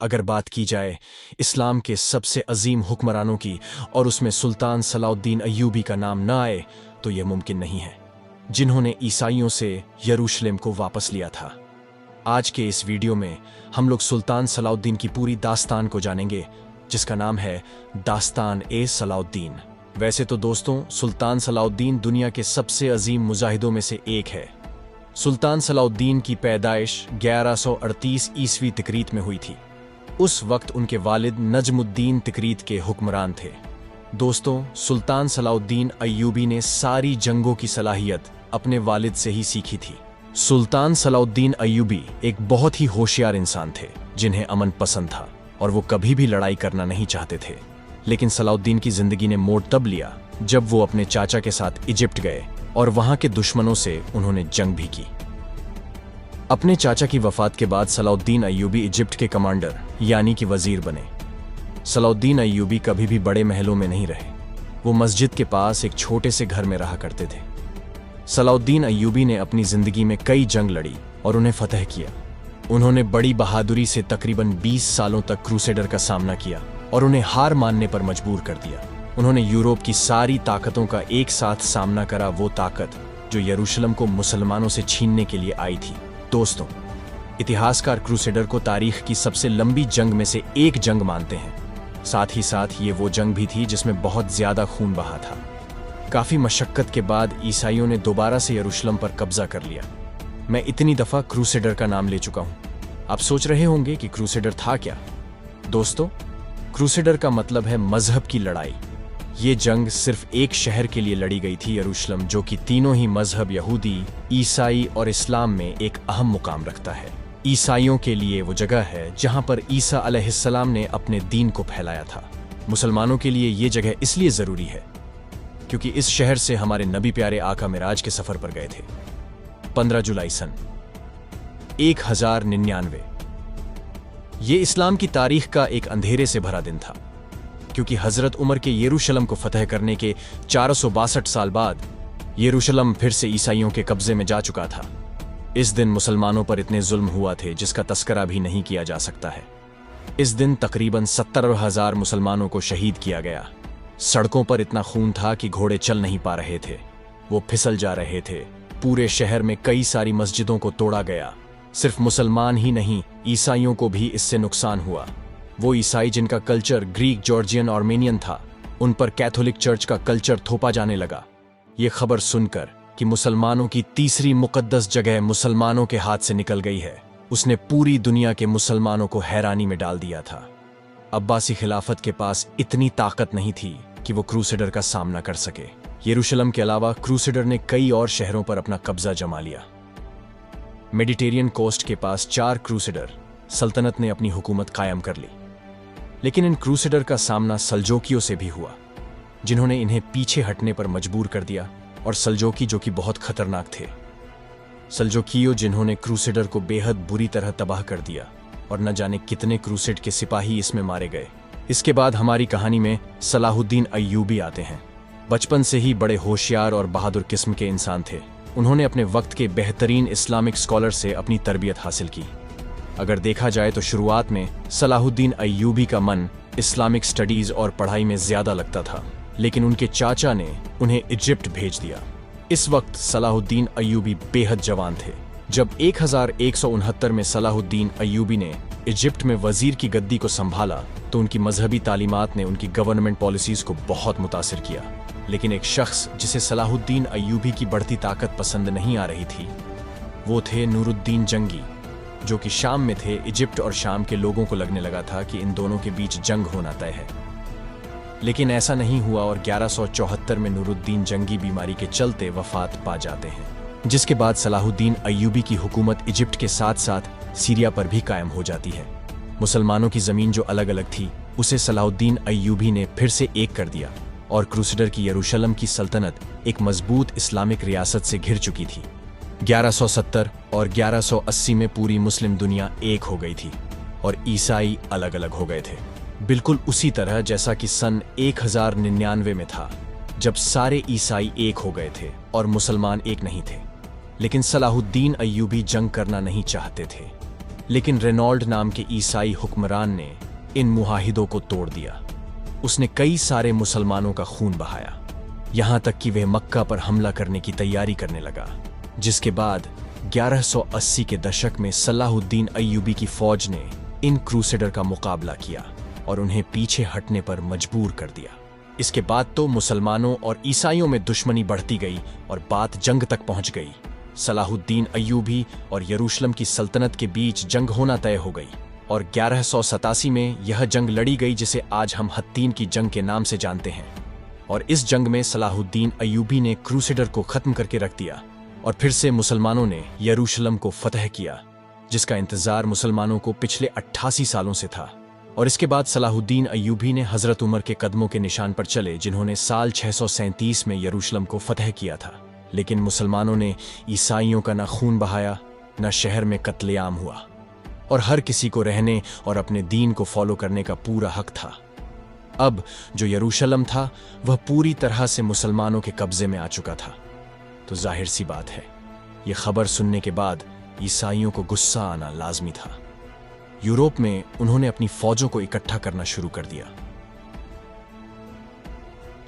अगर बात की जाए इस्लाम के सबसे अजीम हुक्मरानों की और उसमें सुल्तान सलाउद्दीन अय्यूबी का नाम न आए तो यह मुमकिन नहीं है, जिन्होंने ईसाइयों से यरूशलेम को वापस लिया था। आज के इस वीडियो में हम लोग सुल्तान सलाउद्दीन की पूरी दास्तान को जानेंगे, जिसका नाम है दास्तान ए सलाउद्दीन। वैसे तो दोस्तों, सुल्तान सलाउद्दीन दुनिया के सबसे अजीम मुजाहिदों में से एक है। सुल्तान सलाउद्दीन की पैदाइश 1138 ईस्वी तिकरीत में हुई थी। उस वक्त उनके वालिद नजमुद्दीन तिकरीत के हुक्मरान थे। दोस्तों, सुल्तान सलाउद्दीन अय्यूबी ने सारी जंगों की सलाहियत अपने वालिद से ही सीखी थी। सुल्तान सलाउद्दीन अय्यूबी एक बहुत ही होशियार इंसान थे, जिन्हें अमन पसंद था और वो कभी भी लड़ाई करना नहीं चाहते थे। लेकिन सलाउद्दीन की जिंदगी ने मोड़ तब लिया जब वो अपने चाचा के साथ इजिप्ट गए और वहां के दुश्मनों से उन्होंने जंग भी की। अपने चाचा की वफात के बाद सलाउद्दीन अय्यूबी इजिप्ट के कमांडर यानी कि वजीर बने। सलाउद्दीन अय्यूबी कभी भी बड़े महलों में नहीं रहे। वो मस्जिद के पास एक छोटे से घर में रहा करते थे। सलाउद्दीन अय्यूबी ने अपनी जिंदगी में कई जंग लड़ी और उन्हें फतह किया। उन्होंने बड़ी बहादुरी से तकरीबन 20 सालों तक क्रूसेडर का सामना किया और उन्हें हार मानने पर मजबूर कर दिया। उन्होंने यूरोप की सारी ताकतों का एक साथ सामना करा, वो ताकत जो यरूशलेम को मुसलमानों से छीनने के लिए आई थी। दोस्तों, इतिहासकार क्रूसेडर को तारीख की सबसे लंबी जंग में से एक जंग मानते हैं। साथ ही साथ ये वो जंग भी थी जिसमें बहुत ज्यादा खून बहा था। काफी मशक्कत के बाद ईसाइयों ने दोबारा से यरूशलेम पर कब्जा कर लिया। मैं इतनी दफा क्रूसेडर का नाम ले चुका हूं। आप सोच रहे होंगे कि क्रूसेडर था क्या। दोस्तों, क्रूसेडर का मतलब है मजहब की लड़ाई। ये जंग सिर्फ एक शहर के लिए लड़ी गई थी, यरूशलेम, जो कि तीनों ही मजहब यहूदी, ईसाई और इस्लाम में एक अहम मुकाम रखता है। ईसाइयों के लिए वो जगह है जहां पर ईसा अलैहिस्सलाम ने अपने दीन को फैलाया था। मुसलमानों के लिए ये जगह इसलिए जरूरी है क्योंकि इस शहर से हमारे नबी प्यारे आका मिराज के सफर पर गए थे। 15 जुलाई सन 1099। ये इस्लाम की तारीख का एक अंधेरे से भरा दिन था, क्योंकि हजरत उमर के यरूशलेम को फतह करने के 462 साल बाद यरूशलेम फिर से ईसाइयों के कब्जे में जा चुका था। इस दिन मुसलमानों पर इतने जुल्म हुआ थे जिसका तस्करा भी नहीं किया जा सकता है। इस दिन तकरीबन 70,000 मुसलमानों को शहीद किया गया। सड़कों पर इतना खून था कि घोड़े चल नहीं पा रहे थे, वो फिसल जा रहे थे। पूरे शहर में कई सारी मस्जिदों को तोड़ा गया। सिर्फ मुसलमान ही नहीं, ईसाइयों को भी इससे नुकसान हुआ। वो ईसाई जिनका कल्चर ग्रीक, जॉर्जियन, आर्मेनियन था, उन पर कैथोलिक चर्च का कल्चर थोपा जाने लगा। ये खबर सुनकर कि मुसलमानों की तीसरी मुकद्दस जगह मुसलमानों के हाथ से निकल गई है, उसने पूरी दुनिया के मुसलमानों को हैरानी में डाल दिया था। अब्बासी खिलाफत के पास इतनी ताकत नहीं थी कि वो क्रूसेडर का सामना कर सके। यरूशलेम के अलावा क्रूसेडर ने कई और शहरों पर अपना कब्जा जमा लिया। मेडिटेरियन कोस्ट के पास 4 क्रूसेडर सल्तनत ने अपनी हुकूमत कायम कर ली। लेकिन इन क्रूसेडर का सामना सल्जोकियों से भी हुआ, जिन्होंने इन्हें पीछे हटने पर मजबूर कर दिया। और सल्जोकी जो कि बहुत खतरनाक थे। सल्जोकियों जिन्होंने क्रूसेडर को बेहद बुरी तरह तबाह कर दिया और न जाने कितने क्रूसेड के सिपाही इसमें मारे गए। इसके बाद हमारी कहानी में सलाहुद्दीन अय्यूबी आते हैं। बचपन से ही बड़े होशियार और बहादुर किस्म के इंसान थे। उन्होंने अपने वक्त के बेहतरीन इस्लामिक स्कॉलर से अपनी तरबियत हासिल की। अगर देखा जाए तो शुरुआत में सलाहुद्दीन अय्यूबी का मन इस्लामिक स्टडीज और पढ़ाई में ज्यादा लगता था, लेकिन उनके चाचा ने उन्हें इजिप्ट भेज दिया। इस वक्त सलाहुद्दीन अय्यूबी बेहद जवान थे। जब 1169 में सलाहुद्दीन अय्यूबी ने इजिप्ट में वजीर की गद्दी को संभाला तो उनकी मजहबी तालीमात ने उनकी गवर्नमेंट पॉलिसीज को बहुत मुतासिर किया। लेकिन एक शख्स जिसे सलाहुद्दीन अय्यूबी की बढ़ती ताकत पसंद नहीं आ रही थी, वो थे नूरुद्दीन जंगी, जो कि शाम में थे। इजिप्ट और शाम के लोगों को लगने लगा था कि इन दोनों के बीच जंग होना तय है। लेकिन ऐसा नहीं हुआ और 1174 में नूरुद्दीन जंगी बीमारी के चलते वफात पा जाते हैं, जिसके बाद सलाहुद्दीन अय्यूबी की हुकूमत इजिप्ट के साथ साथ सीरिया पर भी कायम हो जाती है। मुसलमानों की जमीन जो अलग अलग थी, उसे सलाहुद्दीन अय्यूबी ने फिर से एक कर दिया और क्रूसेडर की यरूशलेम की सल्तनत एक मजबूत इस्लामिक रियासत से घिर चुकी थी। 1170 और 1180 में पूरी मुस्लिम दुनिया एक हो गई थी और ईसाई अलग अलग हो गए थे, बिल्कुल उसी तरह जैसा कि सन 1099 में था, जब सारे ईसाई एक हो गए थे और मुसलमान एक नहीं थे। लेकिन सलाहुद्दीन अय्यूबी जंग करना नहीं चाहते थे। लेकिन रेनॉल्ड नाम के ईसाई हुक्मरान ने इन मुआहिदों को तोड़ दिया। उसने कई सारे मुसलमानों का खून बहाया, यहां तक कि वह मक्का पर हमला करने की तैयारी करने लगा। जिसके बाद 1180 के दशक में सलाहुद्दीन अय्यूबी की फौज ने इन क्रूसेडर का मुकाबला किया और उन्हें पीछे हटने पर मजबूर कर दिया। इसके बाद तो मुसलमानों और ईसाइयों में दुश्मनी बढ़ती गई और बात जंग तक पहुंच गई। सलाहुद्दीन अय्यूबी और यरूशलेम की सल्तनत के बीच जंग होना तय हो गई और 1187 में यह जंग लड़ी गई, जिसे आज हम हत्तीन की जंग के नाम से जानते हैं। और इस जंग में सलाहुद्दीन अय्यूबी ने क्रूसेडर को खत्म करके रख दिया और फिर से मुसलमानों ने यरूशलेम को फतह किया, जिसका इंतजार मुसलमानों को पिछले 88 सालों से था। और इसके बाद सलाहुद्दीन अय्यूबी ने हजरत उमर के कदमों के निशान पर चले, जिन्होंने साल 637 में यरूशलेम को फतह किया था। लेकिन मुसलमानों ने ईसाइयों का न खून बहाया, न शहर में कत्लेआम हुआ, और हर किसी को रहने और अपने दीन को फॉलो करने का पूरा हक था। अब जो यरूशलेम था वह पूरी तरह से मुसलमानों के कब्जे में आ चुका था। तो जाहिर सी बात है, यह खबर सुनने के बाद ईसाइयों को गुस्सा आना लाजमी था। यूरोप में उन्होंने अपनी फौजों को इकट्ठा करना शुरू कर दिया।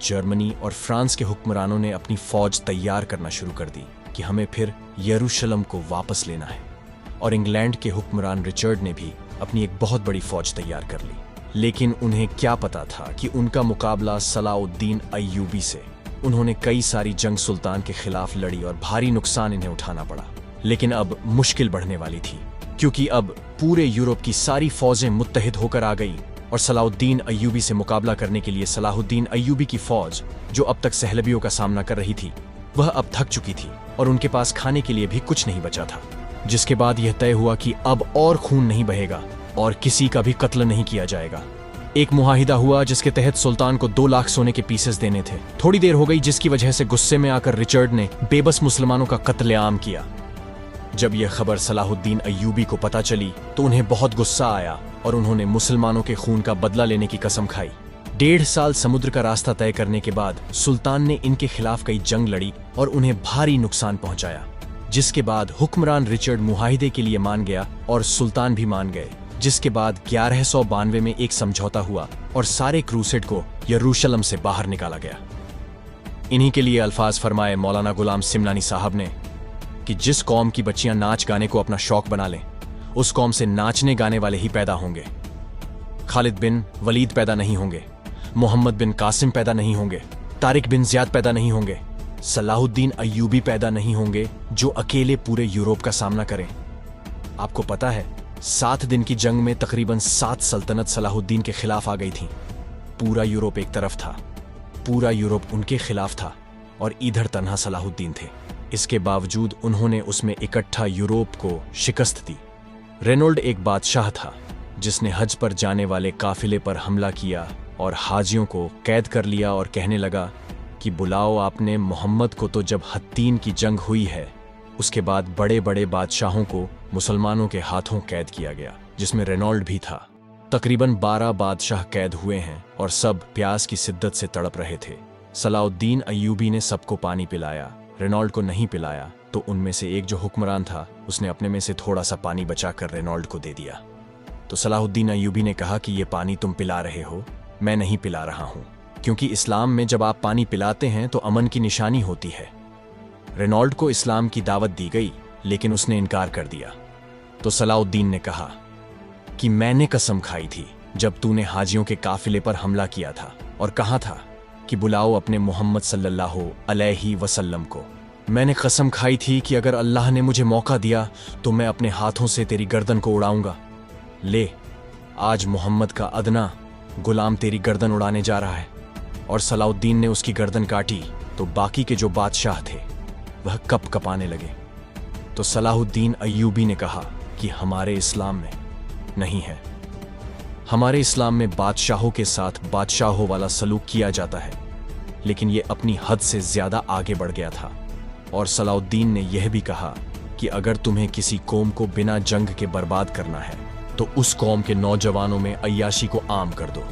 जर्मनी और फ्रांस के हुक्मरानों ने अपनी फौज तैयार करना शुरू कर दी कि हमें फिर यरूशलेम को वापस लेना है। और इंग्लैंड के हुक्मरान रिचर्ड ने भी अपनी एक बहुत बड़ी फौज तैयार कर ली। लेकिन उन्हें क्या पता था कि उनका मुकाबला सलाहुद्दीन अय्यूबी से। उन्होंने कई सारी जंग सुल्तान के खिलाफ लड़ी और भारी नुकसान इन्हें उठाना पड़ा। लेकिन अब मुश्किल बढ़ने वाली थी, क्योंकि अब पूरे यूरोप की सारी फौजें मुत्तहिद होकर आ गई और सलाहुद्दीन अय्यूबी से मुकाबला करने के लिए सलाहुद्दीन अय्यूबी की फौज, जो अब तक सहलबियों का सामना कर रही थी, वह अब थक चुकी थी और उनके पास खाने के लिए भी कुछ नहीं बचा था। जिसके बाद यह तय हुआ कि अब और खून नहीं बहेगा और किसी का भी कत्ल नहीं किया जाएगा। एक मुआहिदा हुआ जिसके तहत सुल्तान को 2 लाख सोने के पीसेस देने थे। थोड़ी देर हो गई, जिसकी वजह से गुस्से में आकर रिचर्ड ने बेबस मुसलमानों का कत्लेआम किया। जब यह खबर सलाहुद्दीन अय्यूबी को पता चली तो उन्हें बहुत गुस्सा आया और उन्होंने मुसलमानों के खून का बदला लेने की कसम खाई। 1.5 साल समुद्र का रास्ता तय करने के बाद सुल्तान ने इनके खिलाफ कई जंग लड़ी और उन्हें भारी नुकसान पहुंचाया। जिसके बाद हुक्मरान रिचर्ड मुआहिदे के लिए मान गया और सुल्तान भी मान गए। जिसके बाद 1192 में एक समझौता हुआ और सारे क्रूसेड को यरूशलेम से बाहर निकाला गया। इन्हीं के लिए अल्फाज फरमाए मौलाना गुलाम सिमनानी साहब ने कि जिस कौम की बच्चियां नाच गाने को अपना शौक बना लें, उस कौम से नाचने गाने वाले ही पैदा होंगे। खालिद बिन वलीद पैदा नहीं होंगे, मोहम्मद बिन कासिम पैदा नहीं होंगे, तारिक बिन ज़ियाद पैदा नहीं होंगे, सलाहुद्दीन अय्यूबी पैदा नहीं होंगे जो अकेले पूरे यूरोप का सामना करें। आपको पता है, 7 दिन की जंग में तकरीबन 7 सल्तनत सलाहुद्दीन के खिलाफ आ गई थीं। पूरा यूरोप एक तरफ था, पूरा यूरोप उनके खिलाफ था और इधर तन्हा सलाहुद्दीन थे। इसके बावजूद उन्होंने उसमें इकट्ठा यूरोप को शिकस्त दी। रेनॉल्ड एक बादशाह था जिसने हज पर जाने वाले काफिले पर हमला किया और हाजियों को कैद कर लिया और कहने लगा कि बुलाओ आपने मोहम्मद को। तो जब हत्तीन की जंग हुई है, उसके बाद बड़े बड़े बादशाहों को मुसलमानों के हाथों कैद किया गया, जिसमें रेनॉल्ड भी था। तकरीबन 12 बादशाह कैद हुए हैं और सब प्यास की शिद्दत से तड़प रहे थे। सलाहुद्दीन अय्यूबी ने सबको पानी पिलाया, रेनॉल्ड को नहीं पिलाया। तो उनमें से एक जो हुक्मरान था, उसने अपने में से थोड़ा सा पानी बचाकर रेनॉल्ड को दे दिया। तो सलाहुद्दीन अय्यूबी ने कहा कि ये पानी तुम पिला रहे हो, मैं नहीं पिला रहा हूं, क्योंकि इस्लाम में जब आप पानी पिलाते हैं तो अमन की निशानी होती है। रेनॉल्ड को इस्लाम की दावत दी गई, लेकिन उसने इनकार कर दिया। तो सलाहुद्दीन ने कहा कि मैंने कसम खाई थी जब तूने हाजियों के काफिले पर हमला किया था और कहा था कि बुलाओ अपने मोहम्मद सल्लल्लाहु अलैहि वसल्लम को। मैंने कसम खाई थी कि अगर अल्लाह ने मुझे मौका दिया तो मैं अपने हाथों से तेरी गर्दन को उड़ाऊंगा। ले, आज मोहम्मद का अदना गुलाम तेरी गर्दन उड़ाने जा रहा है। और सलाहुद्दीन ने उसकी गर्दन काटी तो बाकी के जो बादशाह थे वह कप कपाने लगे। तो सलाहुद्दीन अय्यूबी ने कहा कि हमारे इस्लाम में नहीं है, हमारे इस्लाम में बादशाहों के साथ बादशाहों वाला सलूक किया जाता है। लेकिन यह अपनी हद से ज्यादा आगे बढ़ गया था। और सलाहुद्दीन ने यह भी कहा कि अगर तुम्हें किसी कौम को बिना जंग के बर्बाद करना है तो उस कौम के नौजवानों में अय्याशी को आम कर दो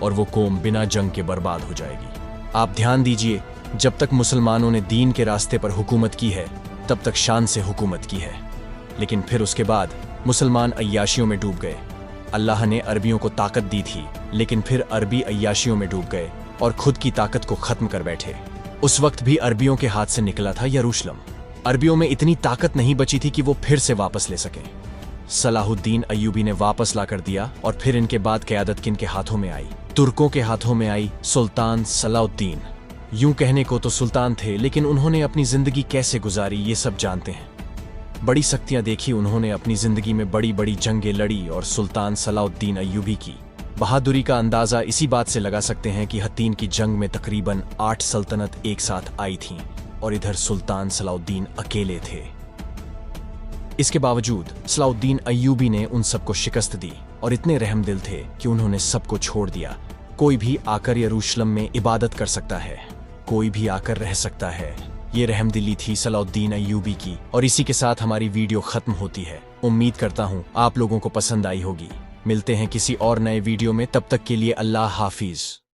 और वो कौम बिना जंग के बर्बाद हो जाएगी। आप ध्यान दीजिए, जब तक मुसलमानों ने दीन के रास्ते पर हुकूमत की है तब तक शान से हुकूमत की है, लेकिन फिर उसके बाद मुसलमान अय्याशियों में डूब गए। अल्लाह ने अरबियों को ताकत दी थी, लेकिन फिर अरबी अय्याशियों में डूब गए और खुद की ताकत को खत्म कर बैठे। उस वक्त भी अरबियों के हाथ से निकला था यरूशलेम। अरबियों में इतनी ताकत नहीं बची थी कि वो फिर से वापस ले सकें। सलाहुद्दीन अय्यूबी ने वापस लाकर दिया और फिर इनके बाद क़यादत किनके हाथों में आई? तुर्कों के हाथों में आई। सुल्तान सलाहुद्दीन। यूं कहने को तो सुल्तान थे, लेकिन उन्होंने अपनी जिंदगी कैसे गुजारी ये सब जानते हैं। बड़ी शक्तियां देखी उन्होंने अपनी जिंदगी में, बड़ी बड़ी जंगें लड़ी और सुल्तान सलाहुद्दीन अय्यूबी की बहादुरी का अंदाजा इसी बात से लगा सकते हैं कि हत्तीन की जंग में तकरीबन 8 सल्तनत एक साथ आई थीं और इधर सुल्तान सलाहुद्दीन अकेले थे। इसके बावजूद सलाहुद्दीन अय्यूबी ने उन सबको शिकस्त दी और इतने रहमदिल थे कि उन्होंने सबको छोड़ दिया। कोई भी आकर यरूशलेम में इबादत कर सकता है, कोई भी आकर रह सकता है। ये रहमदिली थी सलाहुद्दीन अय्यूबी की। और इसी के साथ हमारी वीडियो खत्म होती है। उम्मीद करता हूँ आप लोगों को पसंद आई होगी। मिलते हैं किसी और नए वीडियो में, तब तक के लिए अल्लाह हाफिज।